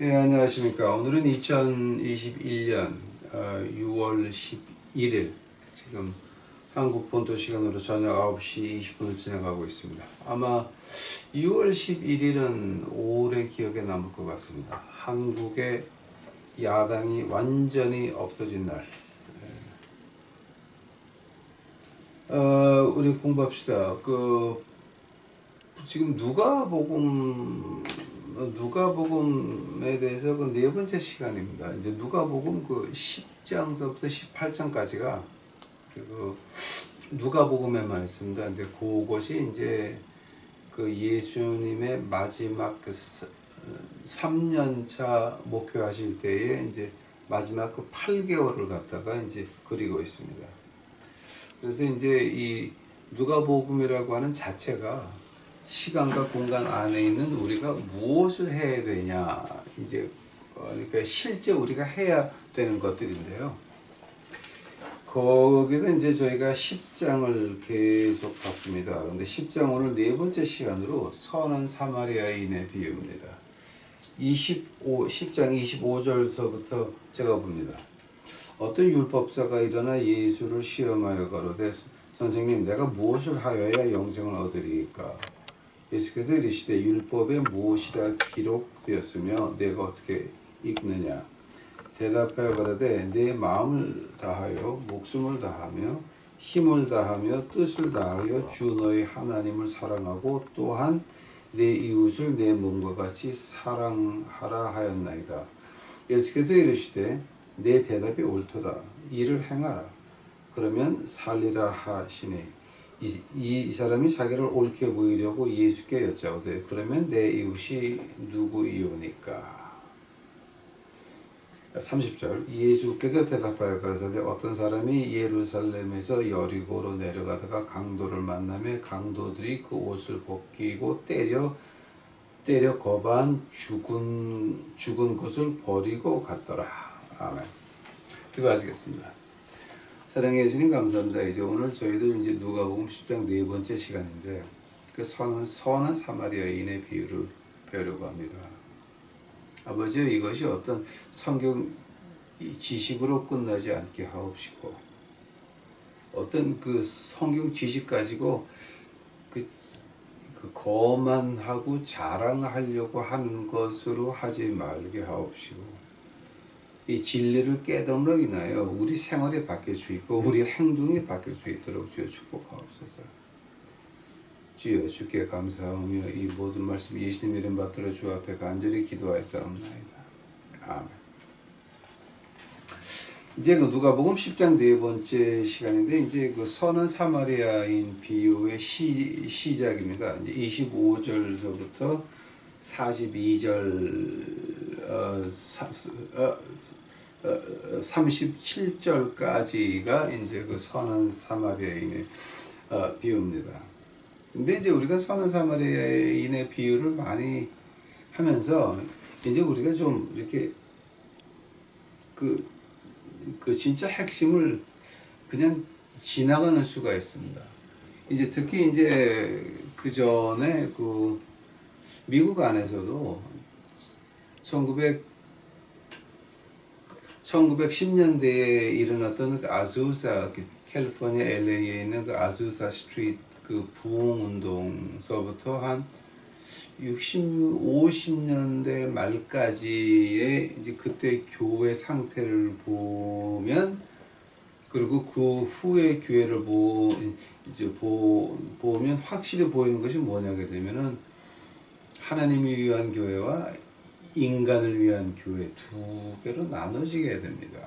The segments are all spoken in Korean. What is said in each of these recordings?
네, 안녕하십니까. 오늘은 2021년 6월 11일, 지금 한국 본토 시간으로 저녁 9시 20분을 지나가고 있습니다. 아마 6월 11일은 오래 기억에 남을 것 같습니다. 한국의 야당이 완전히 없어진 날. 우리 공부합시다. 지금 누가복음에 대해서 그 네 번째 시간입니다. 이제 누가복음 그 10장서부터 18장까지가 그 누가복음에만 있습니다. 근데 그것이 이제 그 예수님의 마지막 그 3년차 목회하실 때에 이제 마지막 그 8개월을 갖다가 이제 그리고 있습니다. 그래서 이제 이 누가복음이라고 하는 자체가 시간과 공간 안에 있는 우리가 무엇을 해야 되냐, 이제 그러니까 실제 우리가 해야 되는 것들인데요. 거기서 이제 저희가 10장을 계속 봤습니다. 근데 10장 오늘 네 번째 시간으로 선한 사마리아인의 비유입니다. 10장 25절서부터 제가 봅니다. 어떤 율법사가 일어나 예수를 시험하여 가로되 선생님, 내가 무엇을 하여야 영생을 얻으리이까? 예수께서 이르시되 율법에 무엇이라 기록되었으며 내가 어떻게 읽느냐? 대답하여 가로되 내 마음을 다하여 목숨을 다하며 힘을 다하며 뜻을 다하여 주 너희 하나님을 사랑하고 또한 내 이웃을 내 몸과 같이 사랑하라 하였나이다. 예수께서 이르시되 내 대답이 옳도다. 이를 행하라. 그러면 살리라 하시니 이 사람이 자기를 옳게 보이려고 예수께 여짜오되 그러면 내 이웃이 누구이오니까? 30절 예수께서 대답하여 가라사대 어떤 사람이 예루살렘에서 여리고로 내려가다가 강도를 만나며 강도들이 그 옷을 벗기고 때려 거반 죽은 것을 버리고 갔더라. 아멘. 기도하시겠습니다. 사랑해 주님 감사합니다. 이제 오늘 저희들 이제 누가복음 10장 네 번째 시간인데 그 선한 사마리아인의 비유를 배우려고 합니다. 아버지, 이것이 어떤 성경 지식으로 끝나지 않게 하옵시고 어떤 그 성경 지식 가지고 그 거만하고 자랑하려고 하는 것으로 하지 말게 하옵시고 이 진리를 깨달음으로 인하여 우리 생활이 바뀔 수 있고 우리 행동이 바뀔 수 있도록 주여 축복하옵소서. 주여 주께 감사하며 이 모든 말씀 예수님 이름 받들어 주 앞에 간절히 기도하였사옵나이다. 아멘. 이제 그 누가복음 10장 네 번째 시간인데 이제 그 선한 사마리아인 비유의 시작입니다. 이제 25절서부터 42절 37절까지가 이제 그 선한 사마리아인의 비유입니다. 근데 이제 우리가 선한 사마리아인의 비유를 많이 하면서 이제 우리가 좀 이렇게 그 진짜 핵심을 그냥 지나가는 수가 있습니다. 이제 특히 이제 그 전에 그 미국 안에서도 1910년대에 일어났던 그 아주사, 캘리포니아 LA에 있는 그 아주사 스트리트 그 부흥운동서부터 한 50년대 말까지의 이제 그때 교회 상태를 보면, 그리고 그 후에 교회를 보면 확실히 보이는 것이 뭐냐게 되면은 하나님을 위한 교회와 인간을 위한 교회 두 개로 나눠지게 됩니다.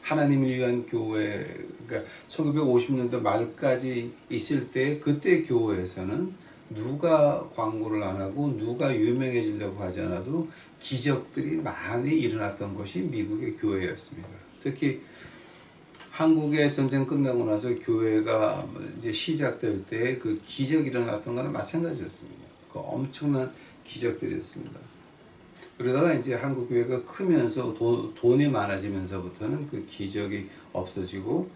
하나님을 위한 교회, 그러니까 1950년대 말까지 있을 때 그때 교회에서는 누가 광고를 안 하고 누가 유명해지려고 하지 않아도 기적들이 많이 일어났던 것이 미국의 교회였습니다. 특히 한국의 전쟁 끝나고 나서 교회가 이제 시작될 때 그 기적이 일어났던 거는 마찬가지였습니다. 그 엄청난 기적들이었습니다. 그러다가 이제 한국 교회가 크면서 돈이 많아지면서부터는 그 기적이 없어지고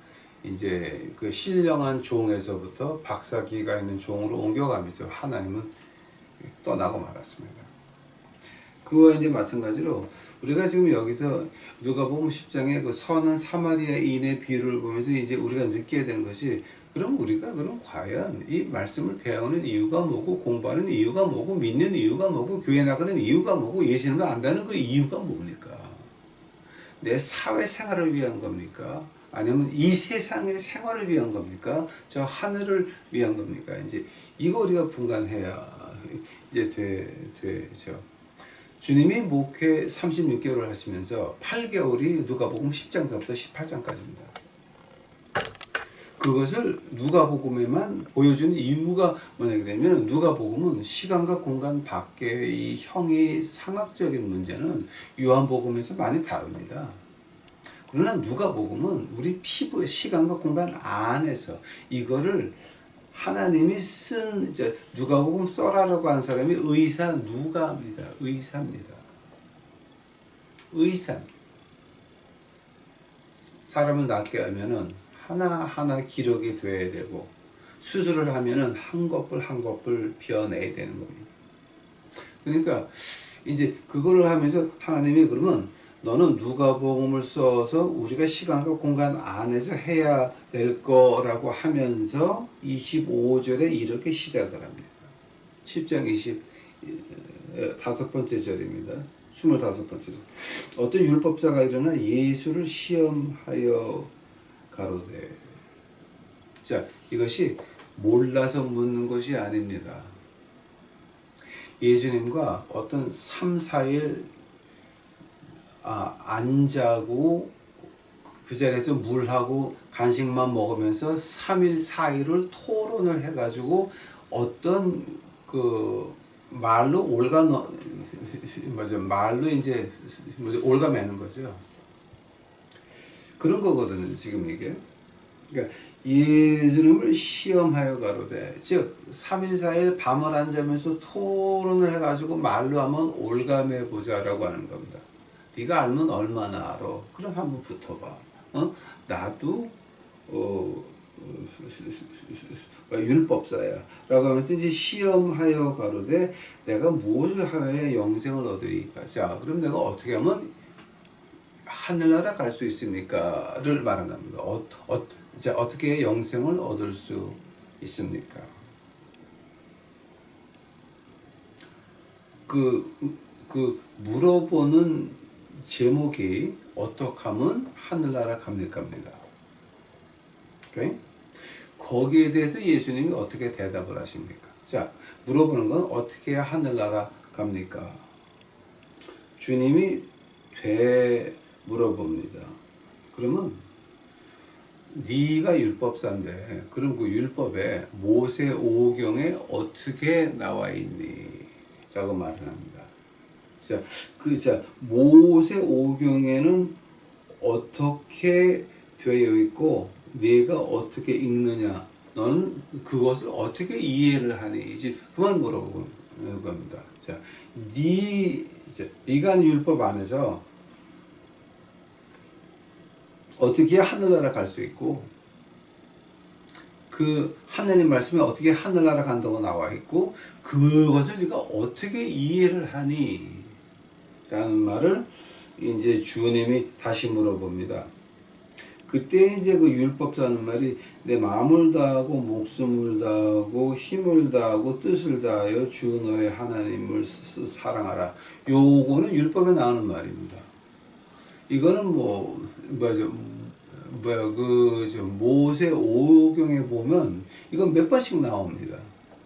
이제 그 신령한 종에서부터 박사기가 있는 종으로 옮겨가면서 하나님은 떠나고 말았습니다. 그와 이제 마찬가지로 우리가 지금 여기서 누가복음 10장의 그 선한 사마리아인의 비유를 보면서 이제 우리가 느껴야 되는 것이, 그럼 우리가 그럼 과연 이 말씀을 배우는 이유가 뭐고, 공부하는 이유가 뭐고, 믿는 이유가 뭐고, 교회 나가는 이유가 뭐고, 예수님을 안다는 그 이유가 뭡니까? 내 사회생활을 위한 겁니까? 아니면 이 세상의 생활을 위한 겁니까? 저 하늘을 위한 겁니까? 이제 이거 우리가 분간해야 이제 되죠. 주님이 목회 36개월을 하시면서 8개월이 누가복음 10장서부터 18장까지입니다. 그것을 누가복음에만 보여주는 이유가 뭐냐 그러면, 누가복음은 시간과 공간 밖의 이 형의 상학적인 문제는 요한복음에서 많이 다룹니다. 그러나 누가복음은 우리 피부의 시간과 공간 안에서 이거를 하나님이 쓴, 누가복음 써라라고 한 사람이 의사 누가입니다. 의사입니다. 의사. 사람을 낫게 하면은 하나하나 기록이 돼야 되고, 수술을 하면은 한 거뿔 한 거뿔 비워내야 되는 겁니다. 그러니까 이제 그거를 하면서 하나님이 그러면 너는 누가복음을 써서 우리가 시간과 공간 안에서 해야 될 거라고 하면서 25절에 이렇게 시작을 합니다. 10장 25번째 절입니다. 25번째 절. 어떤 율법자가 일어나 예수를 시험하여 가로되. 자, 이것이 몰라서 묻는 것이 아닙니다. 예수님과 어떤 3, 4일 안 자고 그 자리에서 물하고 간식만 먹으면서 3일 4일을 토론을 해가지고 어떤 그 말로 말로 이제 올가매는 거죠. 그런 거거든요, 지금 이게. 그러니까 예수님을 시험하여 가로되, 즉 3일 4일 밤을 안 자면서 토론을 해가지고 말로 하면 올가매 보자라고 하는 겁니다. 네가 알면 얼마나 알아? 그럼 한번 붙어봐. 나도 율법사야 라고 하면서 이제 시험하여 가로되 내가 무엇을 하여야 영생을 얻으리까? 자, 그럼 내가 어떻게 하면 하늘나라 갈 수 있습니까? 를 말한 겁니다. 자, 어떻게 영생을 얻을 수 있습니까? 그 물어보는 제목이 어떻게 하면 하늘나라 갑니까입니다. 오케이? 거기에 대해서 예수님이 어떻게 대답을 하십니까? 자, 물어보는 건 어떻게 해야 하늘나라 갑니까? 주님이 물어봅니다. 그러면 네가 율법사인데 그럼 그 율법에 모세오경에 어떻게 나와 있니? 라고 말을 합니다. 자, 모세오경에는 어떻게 되어 있고 네가 어떻게 읽느냐? 너는 그것을 어떻게 이해를 하니? 이제 그만 물어보는 겁니다. 자, 네가 하는 율법 안에서 어떻게 하늘나라 갈 수 있고, 그 하나님 말씀에 어떻게 하늘나라 간다고 나와 있고, 그것을 네가 어떻게 이해를 하니? 라는 말을 이제 주님이 다시 물어봅니다. 그때 이제 그 율법자는 말이 내 마음을 다하고 목숨을 다하고 힘을 다하고 뜻을 다하여 주 너의 하나님을 사랑하라. 요거는 율법에 나오는 말입니다. 이거는 모세오경에 보면 이건 몇 번씩 나옵니다.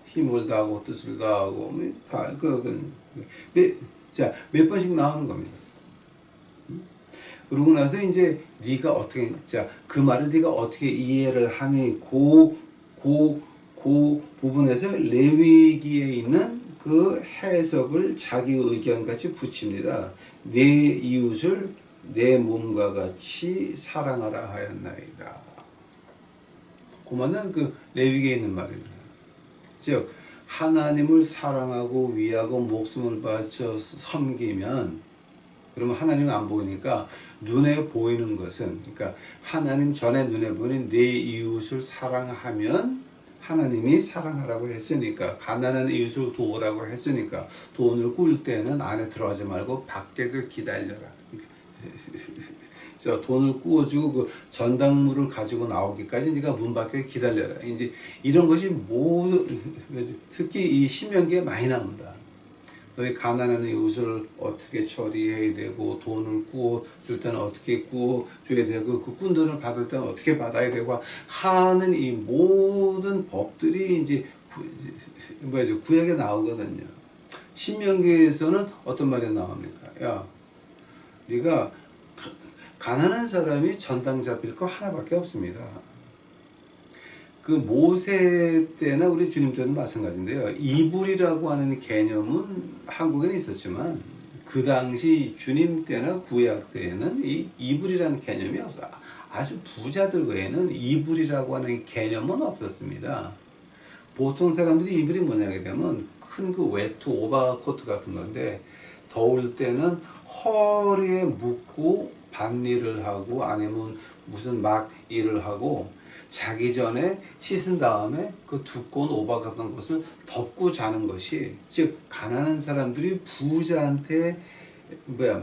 힘을 다하고 뜻을 다하고 몇 번씩 나오는 겁니다. 그러고 나서 이제 네가 어떻게, 그 말을 네가 어떻게 이해를 하니? 그 부분에서 레위기에 있는 그 해석을 자기 의견 같이 붙입니다. 내 이웃을 내 몸과 같이 사랑하라 하였나이다. 그 말은 그 레위기에 있는 말입니다. 즉 하나님을 사랑하고 위하고 목숨을 바쳐 섬기면, 그러면 하나님은 안 보이니까 눈에 보이는 것은, 그러니까 하나님 전에 눈에 보이는 내 이웃을 사랑하면 하나님이 사랑하라고 했으니까, 가난한 이웃을 도우라고 했으니까, 돈을 꾸울 때는 안에 들어가지 말고 밖에서 기다려라. 그래서 돈을 꾸어주고 그 전당물을 가지고 나오기까지 네가 문 밖에 기다려라. 이제 이런 것이 특히 이 신명기에 많이 나온다. 너희 가난한 이웃을 어떻게 처리해야 되고, 돈을 구워 줄 때는 어떻게 구워 줘야 되고, 그 꾼 돈을 받을 때는 어떻게 받아야 되고 하는 이 모든 법들이 이제 구약에 나오거든요. 신명기에서는 어떤 말이 나옵니까? 야, 네가 가난한 사람이 전당 잡힐 거 하나밖에 없습니다. 그 모세 때나 우리 주님 때는 마찬가지인데요. 이불이라고 하는 개념은 한국에는 있었지만 그 당시 주님 때나 구약 때에는 이 이불이라는 개념이 없어요. 아주 부자들 외에는 이불이라고 하는 개념은 없었습니다. 보통 사람들이 이불이 뭐냐게 되면 큰 그 외투 오버코트 같은 건데, 더울 때는 허리에 묶고 밭일을 하고 아니면 무슨 막 일을 하고 자기 전에 씻은 다음에 그 두꺼운 오바 같은 것을 덮고 자는 것이, 즉 가난한 사람들이 부자한테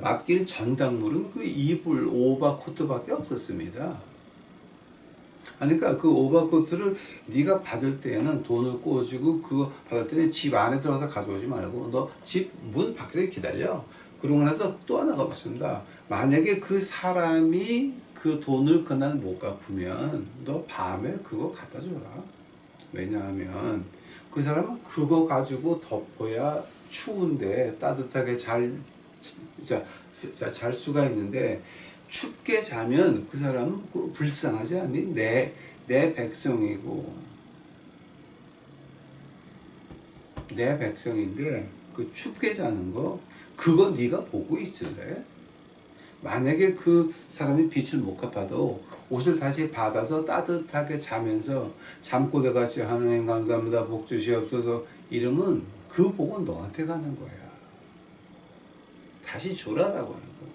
맡길 전당물은 그 이불 오버코트밖에 없었습니다. 그러니까 그 오버코트를 네가 받을 때는 돈을 꿔주고, 그거 받을 때는 집 안에 들어가서 가져오지 말고 너 집 문 밖에서 기다려. 그러고 나서 또 하나가 없습니다. 만약에 그 사람이 그 돈을 그날 못 갚으면 너 밤에 그거 갖다 줘라. 왜냐하면 그 사람은 그거 가지고 덮어야 추운데 따뜻하게 잘 수가 있는데, 춥게 자면 그 사람은 불쌍하지 않니? 내 백성이고, 내 백성인데 그 춥게 자는 거 그거 네가 보고 있을래? 만약에 그 사람이 빚을 못 갚아도 옷을 다시 받아서 따뜻하게 자면서 잠꼬대같이 하나님 감사합니다 복 주시옵소서 이러면 그 복은 너한테 가는 거야. 다시 줘라라고 하는 거야.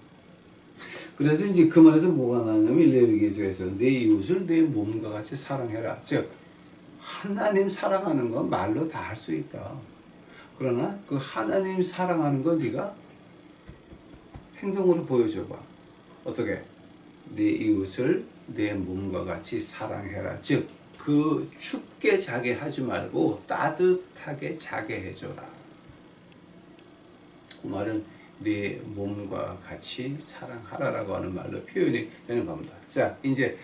그래서 이제 그 말에서 뭐가 나냐면 레위기서에서 내 이웃을 내 몸과 같이 사랑해라. 즉 하나님 사랑하는 건 말로 다 할 수 있다. 그러나 그 하나님 사랑하는 걸 네가 행동으로 보여줘봐. 어떻게? 네 이웃을 내 몸과 같이 사랑해라. 즉 그 춥게 자게 하지 말고 따뜻하게 자게 해줘라. 그 말은 네 몸과 같이 사랑하라라고 하는 말로 표현이 되는 겁니다. 자, 이제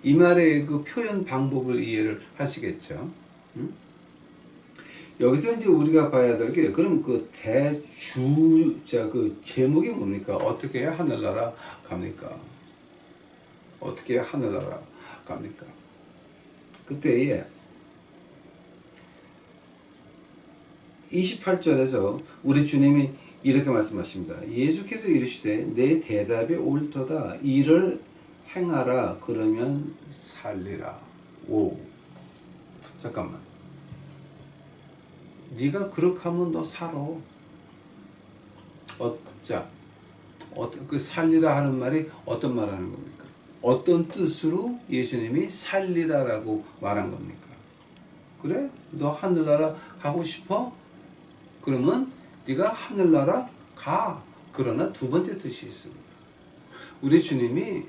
이 말의 그 표현 방법을 이해를 하시겠죠? 여기서 이제 우리가 봐야 될 게, 그럼 그 그 제목이 뭡니까? 어떻게 해야 하늘나라 갑니까? 어떻게 해야 하늘나라 갑니까? 그때에 28절에서 우리 주님이 이렇게 말씀하십니다. 예수께서 이르시되 내 대답이 옳도다. 이를 행하라. 그러면 살리라. 오, 잠깐만. 네가 그렇게 하면 너 살아. 그 살리라 하는 말이 어떤 말 하는 겁니까? 어떤 뜻으로 예수님이 살리라라고 말한 겁니까? 그래? 너 하늘나라 가고 싶어? 그러면 네가 하늘나라 가. 그러나 두 번째 뜻이 있습니다. 우리 주님이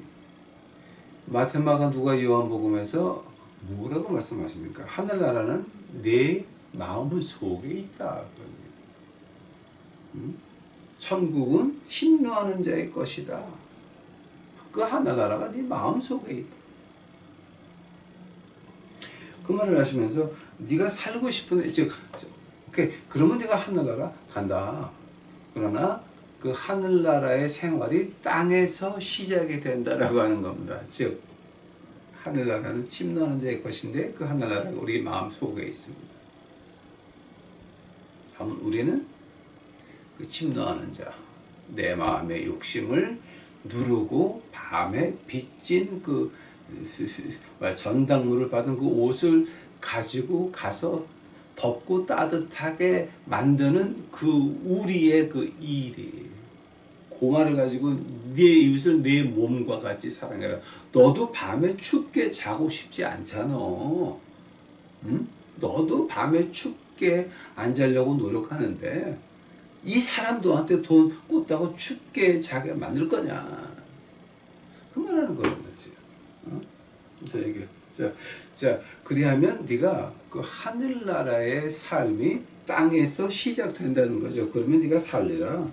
마태마가 누가 요한복음에서 뭐라고 말씀하십니까? 하늘나라는 내 마음 속에 있다. 천국은 침노하는 자의 것이다. 그 하늘나라가 네 마음 속에 있다. 그 말을 하시면서 네가 살고 싶은 그러면 네가 하늘나라 간다. 그러나 그 하늘나라의 생활이 땅에서 시작이 된다라고 하는 겁니다. 즉 하늘나라는 침노하는 자의 것인데 그 하늘나라가 우리 마음 속에 있습니다. 다만 우리는 그 침노하는 자, 내 마음의 욕심을 누르고 밤에 빚진 그 전당물을 받은 그 옷을 가지고 가서 덥고 따뜻하게 만드는 그 우리의 그 일이, 그 말을 가지고 네 이웃을 내 몸과 같이 사랑해라. 너도 밤에 춥게 자고 싶지 않잖아. 응? 너도 밤에 춥게 안 자려고 노력하는데 이 사람 너한테 돈 꽂다고 춥게 자게 만들 거냐? 그 말하는 거란 말이지. 어? 자, 이게 자, 그리하면 네가 그 하늘나라의 삶이 땅에서 시작된다는 거죠. 그러면 네가 살리라.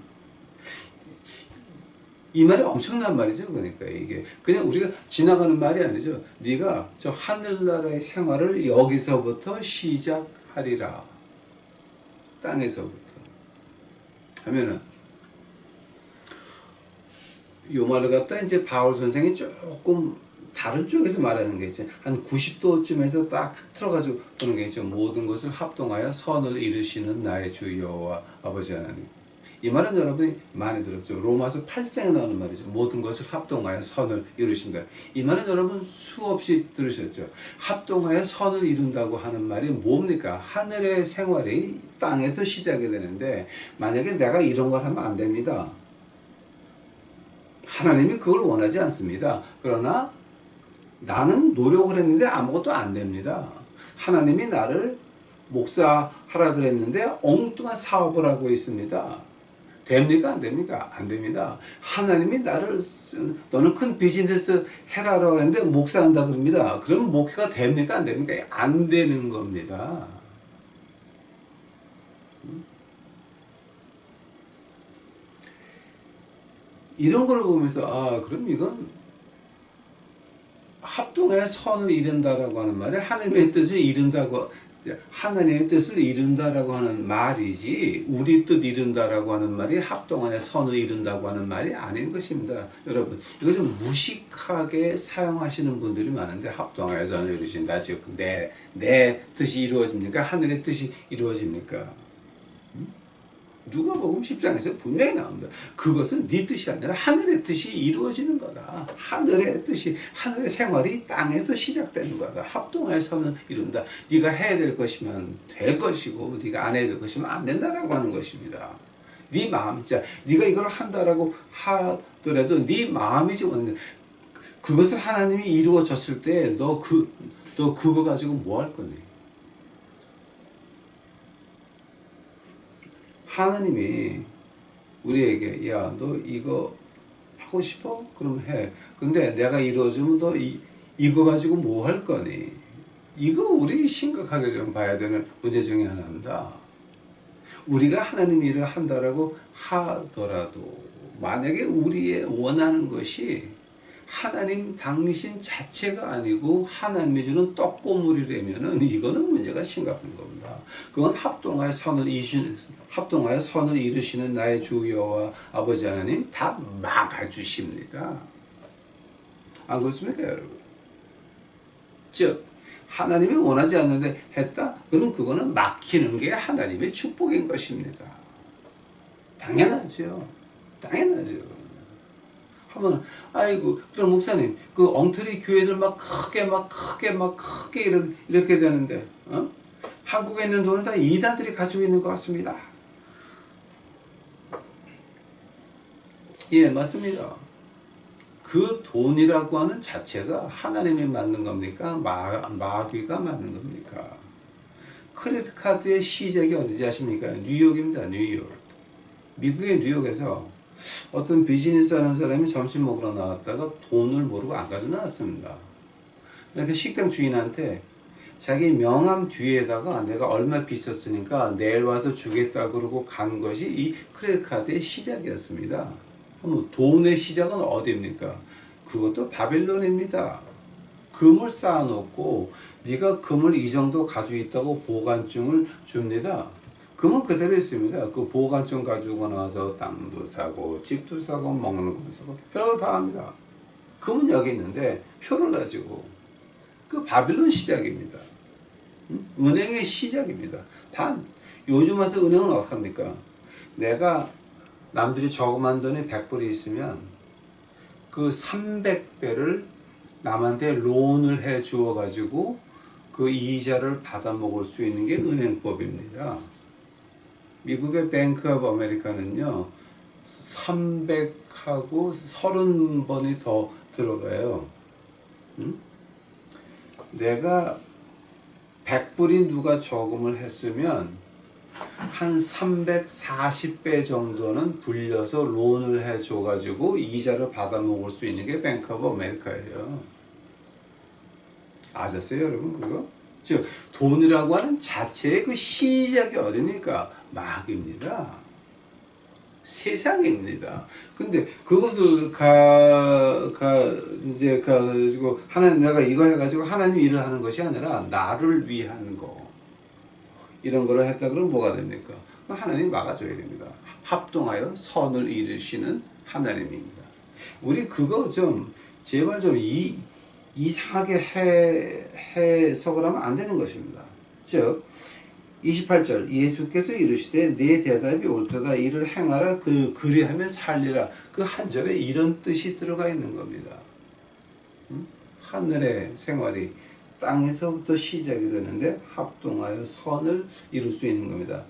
이 말이 엄청난 말이죠. 그러니까 이게 그냥 우리가 지나가는 말이 아니죠. 네가 저 하늘나라의 생활을 여기서부터 시작하리라. 땅에서부터 하면은 요 말을 갖다 이제 바울 선생이 조금 다른 쪽에서 말하는 게 있지. 한 90도쯤에서 딱 틀어가지고 보는 게 있죠. 모든 것을 합동하여 선을 이루시는 나의 주 여호와 아버지 하나님. 이 말은 여러분이 많이 들었죠. 로마서 8장에 나오는 말이죠. 모든 것을 합동하여 선을 이루신다. 이 말은 여러분 수없이 들으셨죠. 합동하여 선을 이룬다고 하는 말이 뭡니까? 하늘의 생활이 땅에서 시작이 되는데 만약에 내가 이런 걸 하면 안 됩니다. 하나님이 그걸 원하지 않습니다. 그러나 나는 노력을 했는데 아무것도 안 됩니다. 하나님이 나를 목사하라 그랬는데 엉뚱한 사업을 하고 있습니다. 됩니까? 안 됩니까? 안 됩니다. 하나님이 나를 너는 큰 비즈니스 해라라고 했는데 목사한다 그럽니다. 그러면 목회가 됩니까? 안 됩니까? 안 되는 겁니다. 이런 걸 보면서 그럼 이건 합동의 선을 이룬다라고 하는 말이 하나님의 뜻을 이룬다고 하나님의 뜻을 이룬다라고 하는 말이지 우리 뜻 이룬다라고 하는 말이 합동하여 선을 이룬다고 하는 말이 아닌 것입니다. 여러분 이거 좀 무식하게 사용하시는 분들이 많은데 합동하여 선을 이루신다. 즉 내 뜻이 이루어집니까? 하늘의 뜻이 이루어집니까? 누가복음 10장에서 분명히 나옵니다. 그것은 네 뜻이 아니라 하늘의 뜻이 이루어지는 거다. 하늘의 뜻이 하늘의 생활이 땅에서 시작되는 거다. 합동하여 선을 이룬다. 네가 해야 될 것이면 될 것이고 네가 안 해야 될 것이면 안 된다라고 하는 것입니다. 네 마음이지. 네가 이걸 한다라고 하더라도 네 마음이지. 그것을 하나님이 이루어졌을 때 너 그거 가지고 뭐 할 거니? 하나님이 우리에게 야 너 이거 하고 싶어? 그럼 해. 근데 내가 이루어주면 너 이거 가지고 뭐 할 거니? 이거 우리 심각하게 좀 봐야 되는 문제 중에 하나입니다. 우리가 하나님 일을 한다라고 하더라도 만약에 우리의 원하는 것이 하나님 당신 자체가 아니고 하나님이 주는 떡고물이라면은 이거는 문제가 심각한 겁니다. 그건 합동하여 선을 이루시는 나의 주 여호와 아버지 하나님 다 막아주십니다. 안 그렇습니까, 여러분? 즉 하나님이 원하지 않는데 했다? 그럼 그거는 막히는 게 하나님의 축복인 것입니다. 당연하죠. 당연하죠. 하면 아이고 그럼 목사님 그 엉터리 교회들 막 크게 이렇게 되는데 한국에 있는 돈은 다 이단들이 가지고 있는 것 같습니다. 예, 맞습니다. 그 돈이라고 하는 자체가 하나님이 만든 겁니까? 마귀가 만든 겁니까? 크레딧 카드의 시작이 어디지 아십니까? 뉴욕입니다. 뉴욕. 미국의 뉴욕에서 어떤 비즈니스 하는 사람이 점심 먹으러 나왔다가 돈을 모르고 안 가져 나왔습니다. 그러니까 식당 주인한테 자기 명함 뒤에다가 내가 얼마 빚었으니까 내일 와서 주겠다 그러고 간 것이 이 크레딧 카드의 시작이었습니다. 그럼 돈의 시작은 어디입니까? 그것도 바빌론입니다. 금을 쌓아놓고 네가 금을 이 정도 가지고 있다고 보관증을 줍니다. 금은 그대로 있습니다. 그 보관증 가지고 나와서 땅도 사고 집도 사고 먹는 것도 사고 별거 다 합니다. 금은 여기 있는데 표를 가지고 그 바빌론 시작입니다. 은행의 시작입니다. 단 요즘 와서 은행은 어떻게 합니까? 내가 남들이 저금한 돈이 100불이 있으면 그 300배를 남한테 론을 해 주어 가지고 그 이자를 받아 먹을 수 있는 게 은행법입니다. 미국의 뱅크 오브 아메리카는요 300하고 30번이 더 들어가요. 내가 100불이 누가 저금을 했으면 한 340배 정도는 불려서 론을 해줘가지고 이자를 받아먹을 수 있는 게 뱅크 오브 아메리카예요. 아셨어요 여러분 그거? 즉 돈이라고 하는 자체의 그 시작이 어디입니까? 마귀입니다. 세상입니다. 근데 그것을 이제 가지고 하나님 내가 이거 해가지고 하나님 일을 하는 것이 아니라 나를 위한 거 이런 거를 했다 그러면 뭐가 됩니까? 하나님이 막아줘야 됩니다. 합동하여 선을 이루시는 하나님입니다. 우리 그거 좀 제발 좀 이상하게 해석을 하면 안 되는 것입니다. 즉 28절 예수께서 이르시되 내 대답이 옳도다 이를 행하라 그리하면 살리라 그 한 절에 이런 뜻이 들어가 있는 겁니다. 하늘의 생활이 땅에서부터 시작이 되는데 합동하여 선을 이룰 수 있는 겁니다.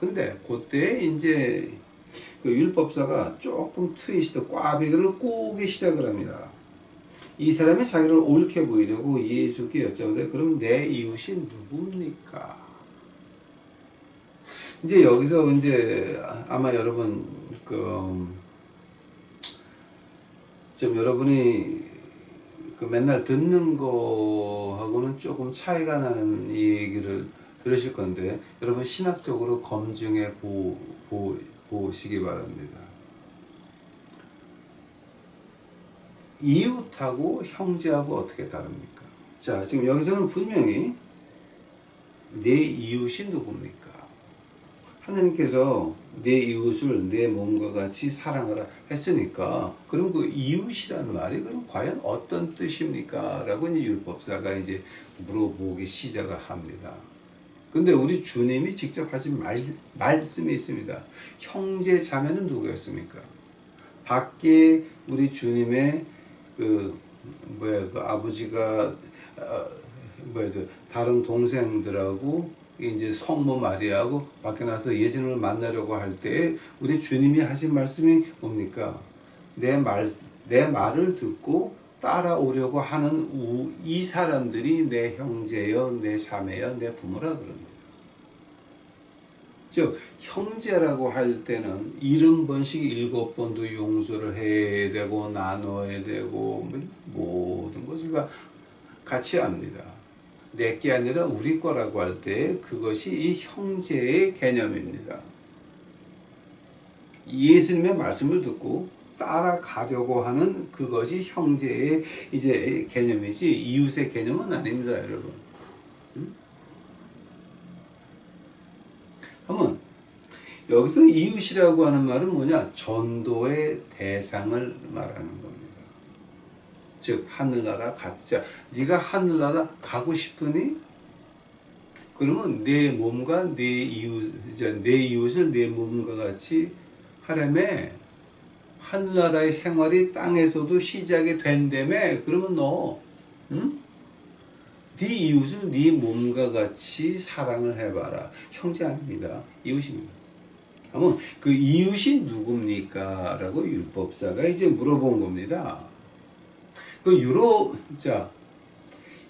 근데 그때 이제 그 율법사가 조금 트위스트 꽈배기를 꼬기 시작을 합니다. 이 사람이 자기를 옳게 보이려고 예수께 여쭤보되 그럼 내 이웃이 누굽니까? 이제 여기서 이제 아마 여러분 좀 여러분이 맨날 듣는 거하고는 조금 차이가 나는 얘기를 들으실 건데 여러분 신학적으로 검증해 보시기 바랍니다. 이웃하고 형제하고 어떻게 다릅니까? 자, 지금 여기서는 분명히 내 이웃이 누굽니까? 하나님께서 내 이웃을 내 몸과 같이 사랑하라 했으니까 그럼 그 이웃이라는 말이 그럼 과연 어떤 뜻입니까? 라고 이제 율법사가 이제 물어보기 시작을 합니다. 근데 우리 주님이 직접 하신 말씀이 있습니다. 형제 자매는 누구였습니까? 밖에 우리 주님의 그 아버지가 다른 동생들하고 이제 성모 마리아하고 밖에 나서 예수님을 만나려고 할 때 우리 주님이 하신 말씀이 뭡니까? 내 말을 듣고 따라오려고 하는 이 사람들이 내 형제여, 내 자매여, 내 부모라 그럽니다. 즉 형제라고 할 때는 70번씩 7번도 용서를 해야 되고 나눠야 되고 모든 것을 다 같이 합니다. 내게 아니라 우리 거라고 할 때 그것이 이 형제의 개념입니다. 예수님의 말씀을 듣고 따라가려고 하는 그것이 형제의 이제 개념이지 이웃의 개념은 아닙니다, 여러분. 그러면 여기서 이웃이라고 하는 말은 뭐냐? 전도의 대상을 말하는 겁니다. 즉 하늘나라 가자. 네가 하늘나라 가고 싶으니 그러면 내 몸과 내 이웃을 내 몸과 같이 하려면 하늘나라의 생활이 땅에서도 시작이 된다며 그러면 너 네 이웃을 네 몸과 같이 사랑을 해봐라. 형제 아닙니다. 이웃입니다. 그러면 그 이웃이 누굽니까? 라고 율법사가 이제 물어본 겁니다.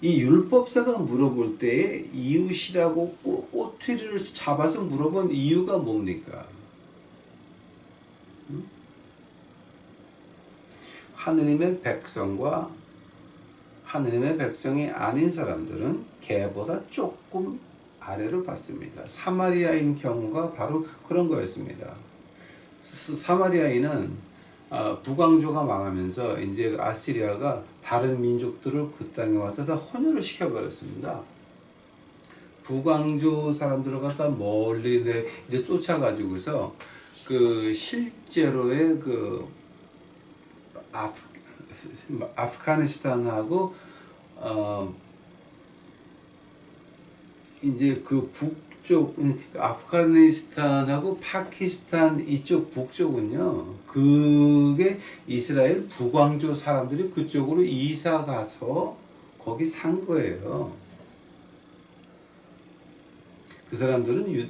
이 율법사가 물어볼 때 이웃이라고 꼬투리를 잡아서 물어본 이유가 뭡니까? 하느님의 백성과 하느님의 백성이 아닌 사람들은 개보다 조금 아래로 봤습니다. 사마리아인 경우가 바로 그런 거였습니다. 사마리아인은 북왕조가 망하면서 이제 아시리아가 다른 민족들을 그 땅에 와서 다 혼혈을 시켜버렸습니다. 북왕조 사람들을 갖다 멀리 이제 쫓아가지고서 그 실제로의 그 아프가니스탄하고 이제 그 북쪽 아프가니스탄하고 파키스탄 이쪽 북쪽은요 그게 이스라엘 북왕조 사람들이 그쪽으로 이사 가서 거기 산 거예요. 그 사람들은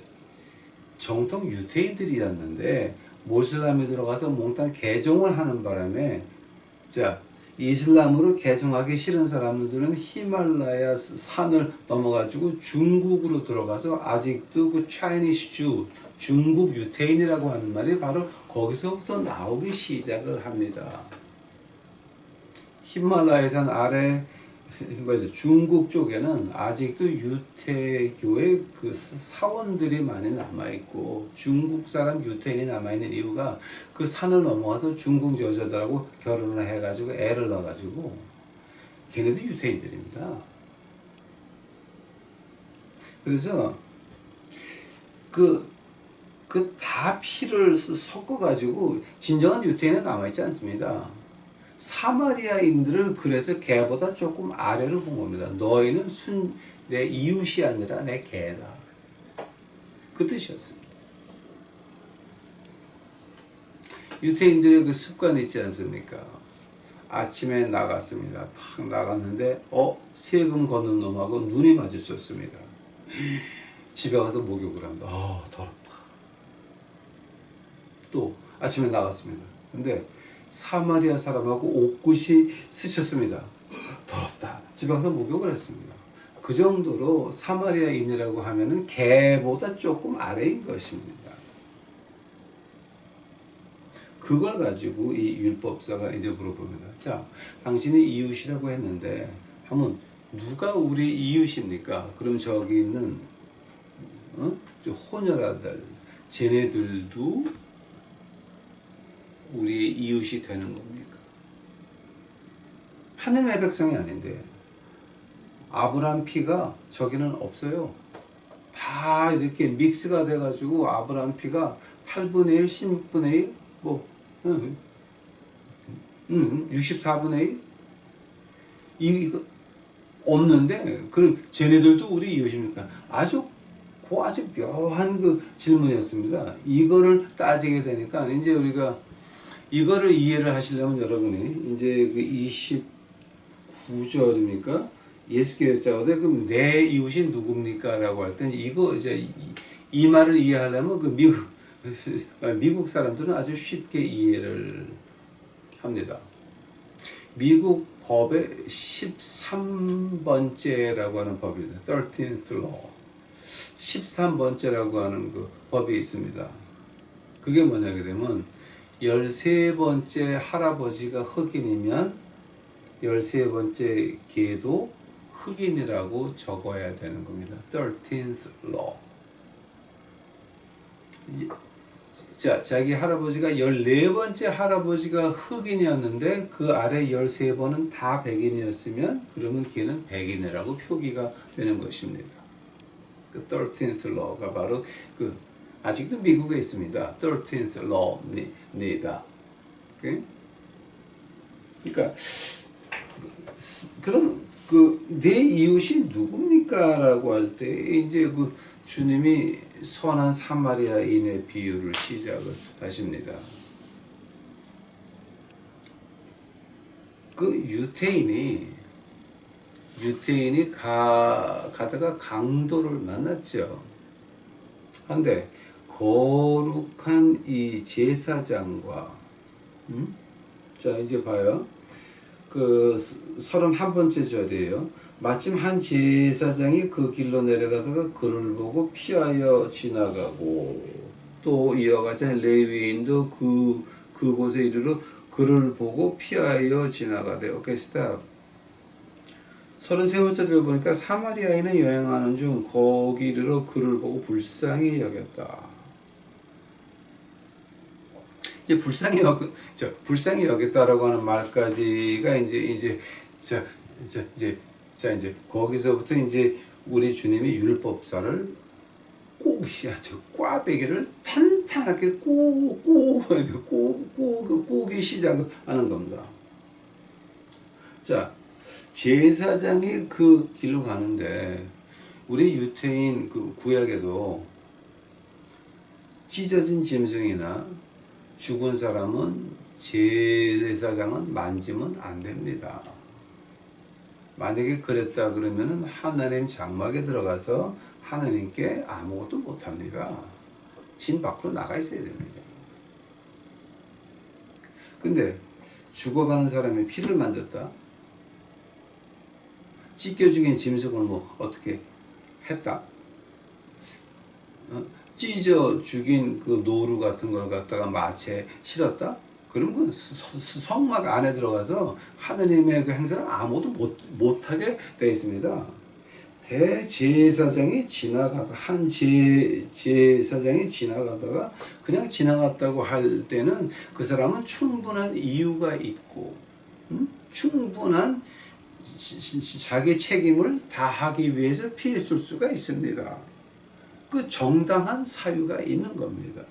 정통 유태인들이었는데 모슬람에 들어가서 몽땅 개종을 하는 바람에 자 이슬람으로 개종하기 싫은 사람들은 히말라야 산을 넘어가지고 중국으로 들어가서 아직도 그 차이니스주, 중국 유태인이라고 하는 말이 바로 거기서부터 나오기 시작을 합니다. 히말라야 산 아래 중국 쪽에는 아직도 유태교의 그 사원들이 많이 남아있고, 중국 사람 유태인이 남아있는 이유가 그 산을 넘어가서 중국 여자들하고 결혼을 해가지고 애를 낳아가지고 걔네도 유태인들입니다. 그래서 다 피를 섞어가지고 진정한 유태인은 남아있지 않습니다. 사마리아인들을 그래서 개보다 조금 아래로 본 겁니다. 너희는 내 이웃이 아니라 내 개다. 그 뜻이었습니다. 유태인들의 그 습관이 있지 않습니까? 아침에 나갔습니다. 탁 나갔는데 세금 걷는 놈하고 눈이 마주쳤습니다. 집에 가서 목욕을 합니다. 더럽다. 또 아침에 나갔습니다. 근데 사마리아 사람하고 옷굿이 스쳤습니다. 더럽다. 집에 가서 목욕을 했습니다. 그 정도로 사마리아인이라고 하면은 개보다 조금 아래인 것입니다. 그걸 가지고 이 율법사가 이제 물어봅니다. 자, 당신이 이웃이라고 했는데 한번 누가 우리 이웃입니까? 그럼 저기 있는 저 호녀라들, 쟤네들도 우리의 이웃이 되는 겁니까? 하늘의 백성이 아닌데 아브라함 피가 저기는 없어요. 다 이렇게 믹스가 돼가지고 아브라함 피가 8분의 1, 16분의 1, 64분의 1? 이거 없는데 그럼 쟤네들도 우리 이웃입니까? 아주 묘한 그 질문이었습니다. 이거를 따지게 되니까 이제 우리가 이거를 이해를 하시려면 여러분이 이제 그 29절입니까? 예수께 여짜오되 그럼 내 이웃이 누굽니까? 라고 할 때 이거 이제 이 말을 이해하려면 그 미국 사람들은 아주 쉽게 이해를 합니다. 미국 법의 13번째라고 하는 법입니다. 13th law. 13번째라고 하는 그 법이 있습니다. 그게 뭐냐게 되면 13번째 할아버지가 흑인이면 13번째 개도 흑인이라고 적어야 되는 겁니다. 13th law. 자, 자기 할아버지가 14번째 할아버지가 흑인이었는데 그 아래 13번은 다 백인이었으면 그러면 걔는 백인이라고 표기가 되는 것입니다. 그 13th law가 바로 아직도 미국에 있습니다. 13th law입니다. 오케이? 그러니까 그럼 내 이웃이 누굽니까? 라고 할 때 이제 주님이 선한 사마리아인의 비유를 시작을 하십니다. 유태인이 가다가 강도를 만났죠. 근데 거룩한 이 제사장과 자 이제 봐요. 31번째 절이에요. 마침 한 제사장이 그 길로 내려가다가 그를 보고 피하여 지나가고, 또 이어가자 레위인도 그곳에 이르러 그를 보고 피하여 지나가되. 오케이, 스탑. 33번째 절 보니까 사마리아인은 여행하는 중 거기 이르러 그를 보고 불쌍히 여겼다. 이제 불쌍히 여겼다라고 하는 말까지가 이제 거기서부터 이제 우리 주님이 율법사를 꽈배기를 탄탄하게 꼬기 시작하는 겁니다. 자, 제사장이 그 길로 가는데 우리 유태인 구약에도 찢어진 짐승이나 죽은 사람은 제사장은 만지면 안 됩니다. 만약에 그랬다 그러면은 하나님 장막에 들어가서 하나님께 아무것도 못합니다. 진 밖으로 나가 있어야 됩니다. 근데 죽어가는 사람의 피를 만졌다. 찢겨 죽인 짐승을 뭐 어떻게 했다. 찢어 죽인 그 노루 같은 걸 갖다가 마체에 실었다. 그럼 그 성막 안에 들어가서 하느님의 그 행사를 아무도 못하게 되어 있습니다. 대제사장이 지나가다 한 제사장이 지나가다가 그냥 지나갔다고 할 때는 그 사람은 충분한 이유가 있고 충분한 자기 책임을 다하기 위해서 피했을 수가 있습니다. 그 정당한 사유가 있는 겁니다.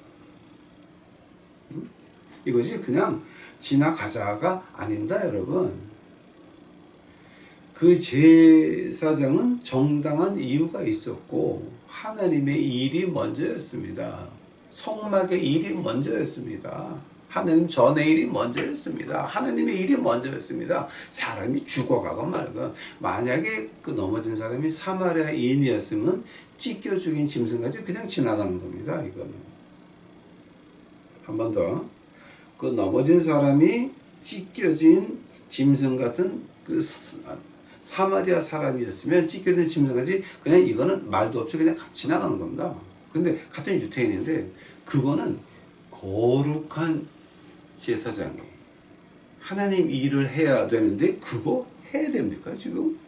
이것이 그냥 지나가자가 아닙니다, 여러분. 그 제사장은 정당한 이유가 있었고 하나님의 일이 먼저였습니다. 성막의 일이 먼저였습니다. 하나님 전의 일이 먼저였습니다. 하나님의 일이 먼저였습니다. 사람이 죽어가건 말건 만약에 그 넘어진 사람이 사마리아인이었으면 찢겨 죽인 짐승같이 그냥 지나가는 겁니다. 이거는 한 번 더. 그 넘어진 사람이 찢겨진 짐승 같은 그 사마리아 사람이었으면 찢겨진 짐승같이 그냥 이거는 말도 없이 그냥 지나가는 겁니다. 근데 같은 유태인인데 그거는 거룩한 제사장이 하나님 일을 해야 되는데 그거 해야 됩니까 지금?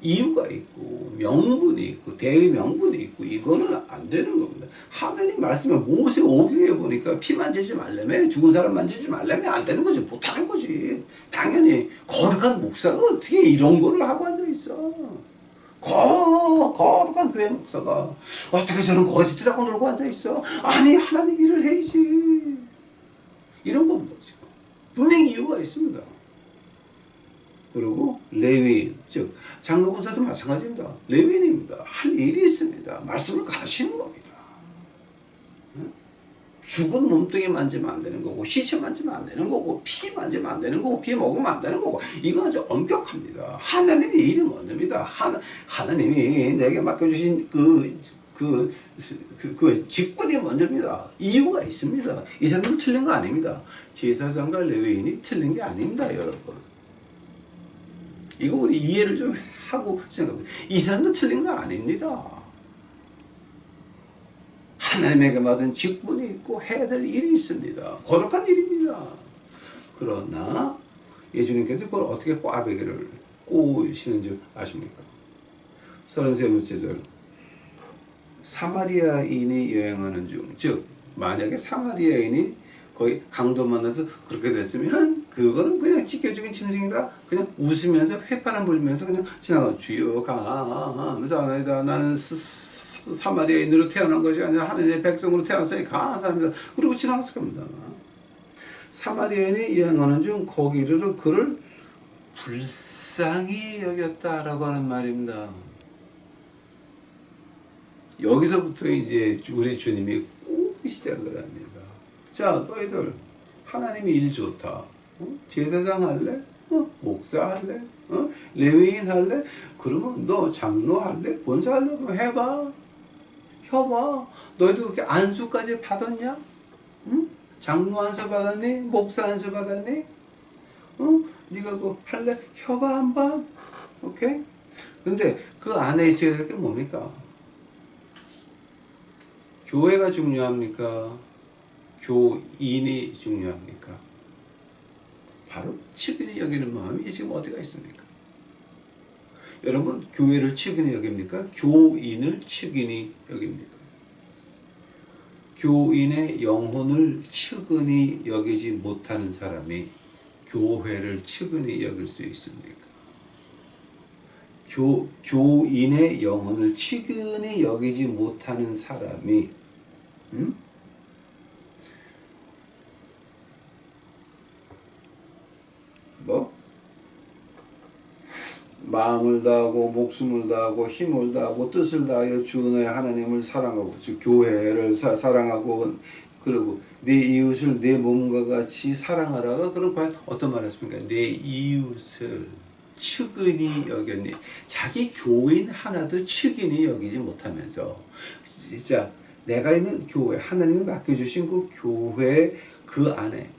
이유가 있고 명분이 있고 대의 명분이 있고 이거는 안 되는 겁니다. 하나님 말씀에 모세 오경에 보니까 피 만지지 말라며 죽은 사람 만지지 말라며 안 되는 거지. 못하는 거지. 당연히 거룩한 목사가 어떻게 이런 거를 하고 앉아있어. 거룩한 교회 목사가 어떻게 저런 거짓들 하고 놀고 앉아있어. 아니 하나님 일을 해야지. 이런 겁니다. 지금 분명히 이유가 있습니다. 그리고 레위인, 즉 장로권사도 마찬가지입니다. 레위인입니다. 할 일이 있습니다. 말씀을 가르치는 겁니다. 죽은 몸뚱이 만지면 안 되는 거고 시체 만지면 안 되는 거고 피 만지면 안 되는 거고 피 먹으면 안 되는 거고 이건 아주 엄격합니다. 하나님의 일이 먼저입니다. 하나님이 내게 맡겨주신 그 직분이 먼저입니다. 이유가 있습니다. 이 사람은 틀린 거 아닙니다. 제사장과 레위인이 틀린 게 아닙니다, 여러분. 이거 우리 이해를 좀 하고 생각합니다. 이 사람도 틀린 거 아닙니다. 하나님에게 받은 직분이 있고 해야 될 일이 있습니다. 거룩한 일입니다. 그러나 예수님께서 그걸 어떻게 꽈배기를 꼬시는 줄 아십니까? 33번째 절 사마리아인이 여행하는 중, 즉 만약에 사마리아인이 거의 강도 만나서 그렇게 됐으면 그거는 그냥 찢겨죽인 짐승이다. 그냥 웃으면서 휘파람 불면서 그냥 지나가. 주여 감사합니다. 아니다. 나는 사마리아인으로 태어난 것이 아니라 하나님의 백성으로 태어났으니 감사합니다. 그리고 지나갔을 겁니다. 사마리아인이 여행하는 중 거기를 그를 불쌍히 여겼다라고 하는 말입니다. 여기서부터 이제 우리 주님이 꼭 시작을 합니다. 자, 너희들 하나님이 일 좋다. 제사장 할래? 목사 할래? 레위인 할래? 그러면 너 장로 할래? 권사 할래? 그럼 해봐. 해봐. 너희도 그렇게 안수까지 받았냐? 응? 장로 안수 받았니? 목사 안수 받았니? 네가 그거 할래? 해봐 한번. 오케이? 근데 그 안에 있어야 될 게 뭡니까? 교회가 중요합니까? 교인이 중요합니까? 바로 측은히 여기는 마음이 지금 어디가 있습니까? 여러분, 교회를 측은히 여깁니까? 교인을 측은히 여깁니까? 교인의 영혼을 측은히 여기지 못하는 사람이 교회를 측은히 여길 수 있습니까? 교인의 영혼을 측은히 여기지 못하는 사람이 마음을 다하고 목숨을 다하고 힘을 다하고 뜻을 다하여 주 너의 하나님을 사랑하고 즉 교회를 사랑하고 그리고 내 이웃을 내 몸과 같이 사랑하라가 그럼 과연 어떤 말을 했습니까? 내 이웃을 측은히 여겼니? 자기 교인 하나도 측은히 여기지 못하면서 진짜 내가 있는 교회 하나님이 맡겨주신 그 교회 그 안에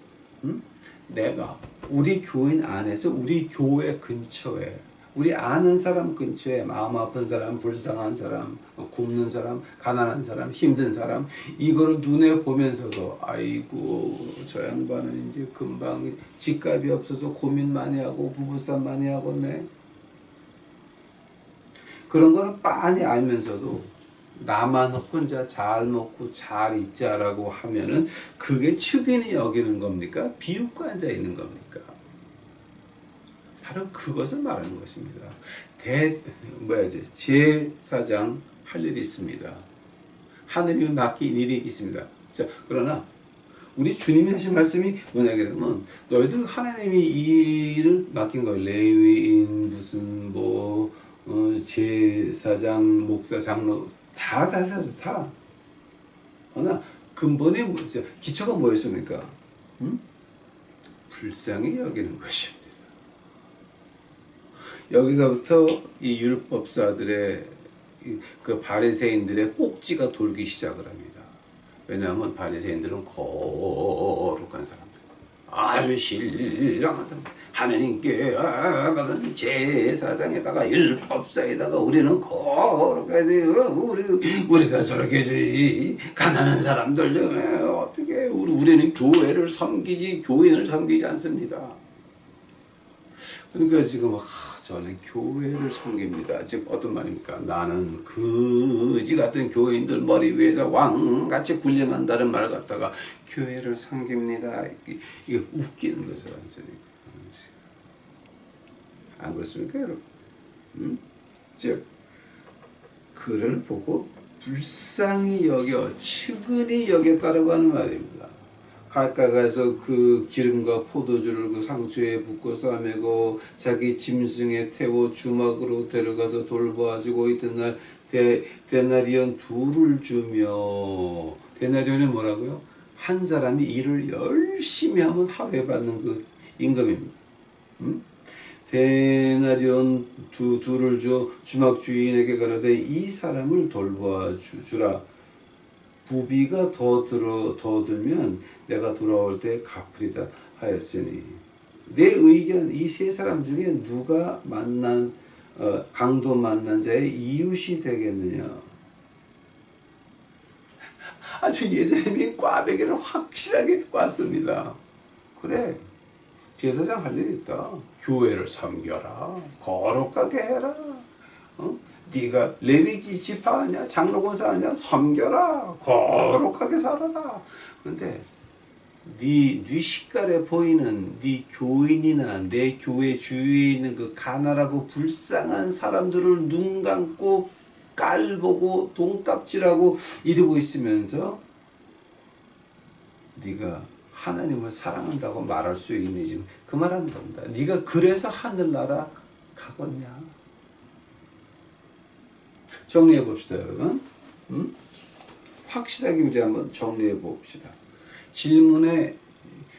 내가 우리 교인 안에서 우리 교회 근처에 우리 아는 사람 근처에 마음 아픈 사람, 불쌍한 사람, 굶는 사람, 가난한 사람, 힘든 사람 이거를 눈에 보면서도 아이고 저 양반은 이제 금방 집값이 없어서 고민 많이 하고 부부싸움 많이 하겠네. 그런 거는 빤히 알면서도 나만 혼자 잘 먹고 잘 있자라고 하면은 그게 측은히 여기는 겁니까? 비웃고 앉아 있는 겁니까? 바로 그것을 말하는 것입니다. 제사장 할 일이 있습니다. 하느님이 맡긴 일이 있습니다. 자, 그러나 우리 주님이 하신 말씀이 뭐냐면 너희들 하나님이 이 일을 맡긴 거예요. 레위인 무슨 제사장, 목사, 장로 다. 그러나 근본이 뭐죠? 기초가 뭐였습니까? 불쌍히 여기는 것입니다. 여기서부터 이 율법사들의 그 바리새인들의 꼭지가 돌기 시작을 합니다. 왜냐하면 바리새인들은 거룩한 사람들, 아주 신령한 사람들, 하나님께 제사장에다가 율법사에다가 우리는 거룩하지, 우리가 저렇게 가난한 사람들 어떻게 우리는 교회를 섬기지 교인을 섬기지 않습니다. 그러니까 지금 저는 교회를 섬깁니다. 즉 어떤 말입니까? 나는 그지 같은 교인들 머리 위에서 왕같이 군림한다는 말 갖다가 교회를 섬깁니다. 이게 웃기는 거죠, 완전히. 안 그렇습니까, 여러분? 즉 그를 보고 불쌍히 여겨, 측은히 여겼다라고 하는 말입니다. 가까이 가서 그 기름과 포도주를 그 상추에 붓고 싸매고 자기 짐승에 태워 주막으로 데려가서 돌보아주고 이튿날 데나리온 2를 주며, 데나리온이 뭐라고요? 한 사람이 일을 열심히 하면 하루에 받는 그 임금입니다. 데나리온 2를 줘 주막 주인에게 가라되 이 사람을 돌보아 주라. 부비가 더 들면 내가 돌아올 때 갚으리다 하였으니. 내 의견, 이 세 사람 중에 누가 강도 만난 자의 이웃이 되겠느냐? 아주 예수님이 꽈배기를 확실하게 꽈습니다. 그래, 제사장 할 일이 있다. 교회를 섬겨라. 거룩하게 해라. 네가 레위지 지파하냐, 장로 권사하냐, 섬겨라. 거룩하게 살아라. 근데 네 귓가에 보이는 네 교인이나 내 교회 주위에 있는 그 가난하고 불쌍한 사람들을 눈 감고 깔보고 돈값질하고 이러고 있으면서 네가 하나님을 사랑한다고 말할 수 있는지 그 말하는 겁니다. 네가 그래서 하늘나라 가겠냐? 정리해 봅시다, 여러분. 확실하게 우리 한번 정리해 봅시다. 질문의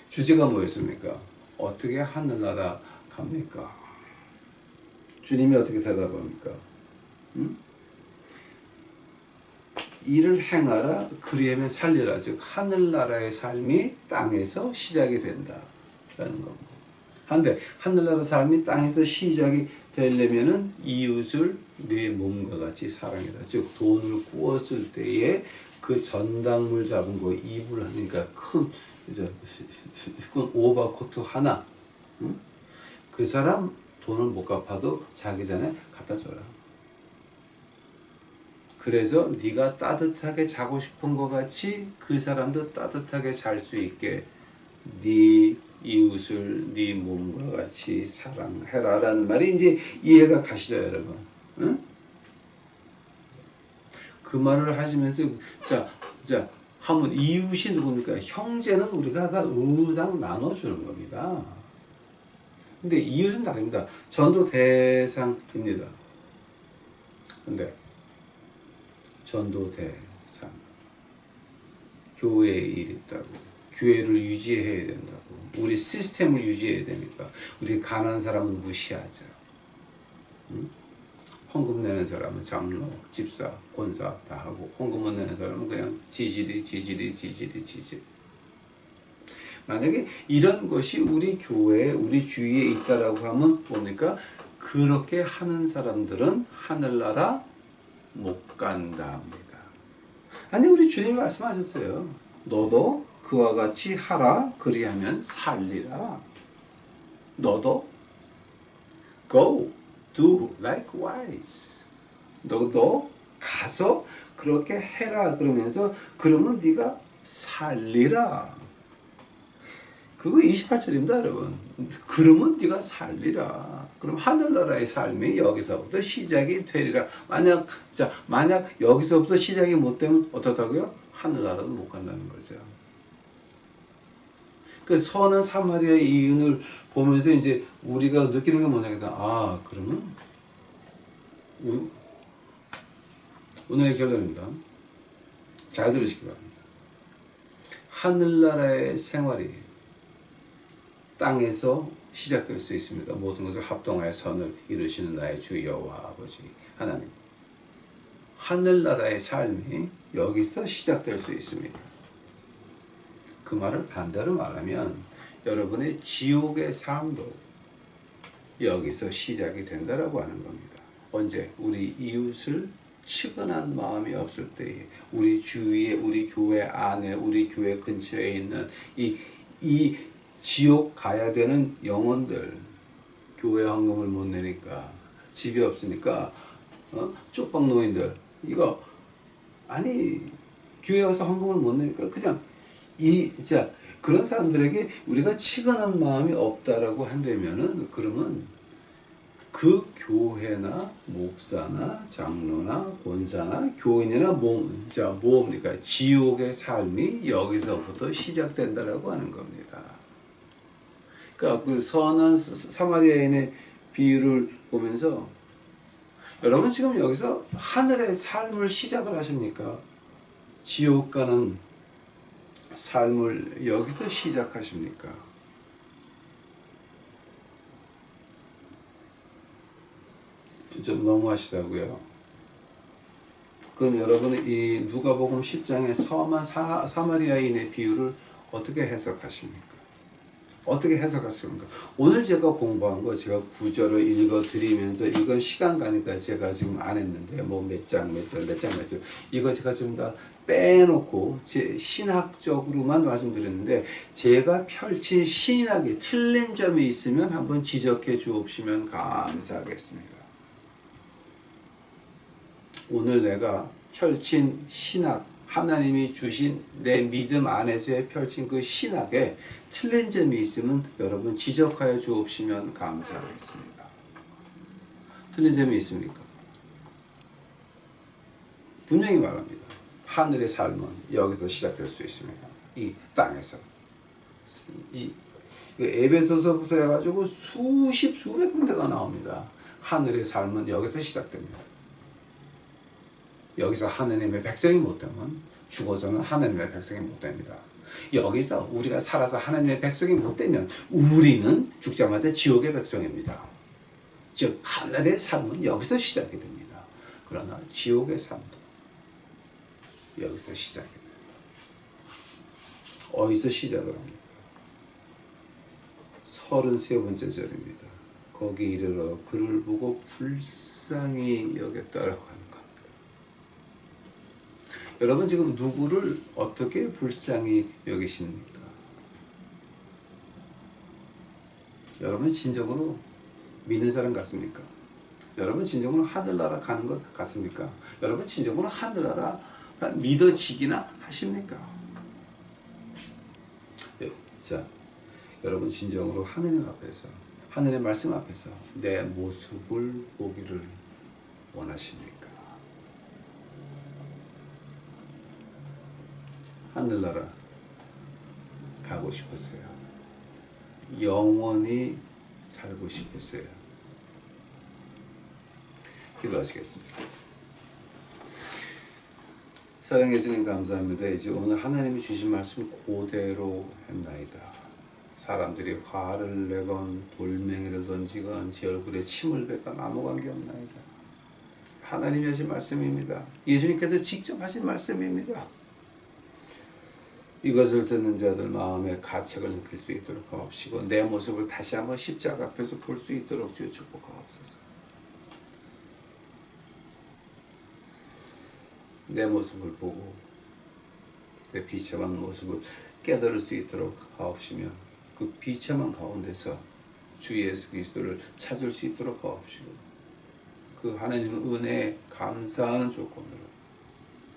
주제가 뭐였습니까? 어떻게 하늘나라 갑니까? 주님이 어떻게 대답합니까? 일을 행하라, 그리하면 살리라. 즉 하늘나라의 삶이 땅에서 시작이 된다라는 겁니다. 한데 하늘나라 삶이 땅에서 시작이 되려면은 이웃을 내 몸과 같이 사랑해라. 즉 돈을 구웠을 때에 그 전당물 잡은 거 입을 하니까 큰 오버코트 하나, 그 사람 돈을 못 갚아도 자기 전에 갖다 줘라. 그래서 네가 따뜻하게 자고 싶은 것 같이 그 사람도 따뜻하게 잘 수 있게 네 이웃을 네 몸과 같이 사랑해라라는 말이 이제 이해가 가시죠, 여러분? 응? 그 말을 하시면서 자 하면 이웃이 누굽니까? 형제는 우리가 다 의당 나눠주는 겁니다. 근데 이웃은 다릅니다. 전도 대상입니다. 근데 전도 대상, 교회에 일 있다고, 교회를 유지해야 된다고, 우리 시스템을 유지해야 되니까 우리 가난한 사람은 무시하자. 헌금 내는 사람은 장로, 집사, 권사 다 하고, 헌금 못 내는 사람은 그냥 지지리. 만약에 이런 것이 우리 교회에 우리 주위에 있다라고 하면 뭡니까? 그렇게 하는 사람들은 하늘나라 못 간다 합니다. 아니 우리 주님이 말씀하셨어요. 너도 그와 같이 하라 그리하면 살리라. 너도 go do likewise. 너도 가서 그렇게 해라 그러면서 그러면 네가 살리라. 그거 28절입니다 여러분. 그러면 네가 살리라. 그럼 하늘나라의 삶이 여기서부터 시작이 되리라. 만약 여기서부터 시작이 못 되면 어떻다고요? 하늘나라도 못 간다는 거죠. 그 선한 사마리아의 이인을 보면서 이제 우리가 느끼는 게 뭐냐면 그러면 오늘의 결론입니다. 잘 들으시기 바랍니다. 하늘나라의 생활이 땅에서 시작될 수 있습니다. 모든 것을 합동하여 선을 이루시는 나의 주 여호와 아버지 하나님. 하늘나라의 삶이 여기서 시작될 수 있습니다. 그 말을 반대로 말하면 여러분의 지옥의 삶도 여기서 시작이 된다라고 하는 겁니다. 언제? 우리 이웃을 측은한 마음이 없을 때에 우리 주위에 우리 교회 안에 우리 교회 근처에 있는 이 지옥 가야 되는 영혼들 교회 헌금을 못 내니까 집이 없으니까 쪽방 노인들 이거 교회 와서 헌금을 못 내니까 그냥 그런 사람들에게 우리가 치근한 마음이 없다라고 한다면은 그러면 그 교회나 목사나 장로나 권사나 교인이나 뭡니까? 지옥의 삶이 여기서부터 시작된다라고 하는 겁니다. 그러니까 그 선한 사마리아인의 비유를 보면서 여러분 지금 여기서 하늘의 삶을 시작을 하십니까? 지옥 가는 삶을 여기서 시작하십니까? 좀 너무하시다고요. 그럼 여러분은 이 누가복음 10장의 선한 사마리아인의 비유를 어떻게 해석하십니까? 어떻게 해석하십니까? 오늘 제가 공부한 거 제가 구절을 읽어 드리면서 이건 시간 가니까 제가 지금 안 했는데 몇 장 이거 제가 지금 다 빼놓고 제 신학적으로만 말씀드렸는데 제가 펼친 신학이 틀린 점이 있으면 한번 지적해 주옵시면 감사하겠습니다. 오늘 내가 펼친 신학 하나님이 주신 내 믿음 안에서의 펼친 그 신학에 틀린 점이 있으면 여러분 지적하여 주옵시면 감사하겠습니다. 틀린 점이 있습니까? 분명히 말합니다. 하늘의 삶은 여기서 시작될 수 있습니다. 이 땅에서. 에베소서부터 해가지고 수백 군데가 나옵니다. 하늘의 삶은 여기서 시작됩니다. 여기서 하나님의 백성이 못되면 죽어서는 하나님의 백성이 못됩니다. 여기서 우리가 살아서 하나님의 백성이 못되면 우리는 죽자마자 지옥의 백성입니다. 즉 하늘의 삶은 여기서 시작이 됩니다. 그러나 지옥의 삶도 여기서 시작이 됩니다. 어디서 시작을 합니까? 33번째 절입니다. 거기 이르러 그를 보고 불쌍히 여겼다라고 합니다. 여러분 지금 누구를 어떻게 불쌍히 여기십니까? 여러분 진정으로 믿는 사람 같습니까? 여러분 진정으로 하늘나라 가는 것 같습니까? 여러분 진정으로 하늘나라 믿어지기나 하십니까? 자, 여러분 진정으로 하느님 앞에서 하늘의 말씀 앞에서 내 모습을 보기를 원하십니까? 하늘나라 가고 싶으세요? 영원히 살고 싶으세요? 기도하시겠습니다. 사랑해 주님 감사합니다. 이제 오늘 하나님이 주신 말씀 그대로 했나이다. 사람들이 화를 내건 돌멩이를 던지건 제 얼굴에 침을 뱉건 아무 관계 없나이다. 하나님이 하신 말씀입니다. 예수님께서 직접 하신 말씀입니다. 이것을 듣는 자들 마음에 가책을 느낄 수 있도록 하옵시고 내 모습을 다시 한번 십자가 앞에서 볼 수 있도록 주여 축복하옵소서. 내 모습을 보고 내 비참한 모습을 깨달을 수 있도록 하옵시며 그 비참한 가운데서 주 예수 그리스도를 찾을 수 있도록 하옵시고 그 하나님 은혜에 감사하는 조건으로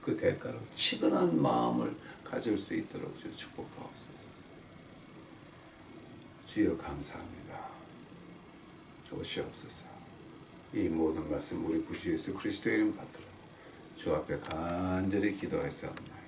그 대가로 치근한 마음을 가질 수 있도록 주여 축복하옵소서. 주여 감사합니다. 오시옵소서. 이 모든 말씀 우리 구주 예수 그리스도의 이름 받들어 주 앞에 간절히 기도하였사옵나이다.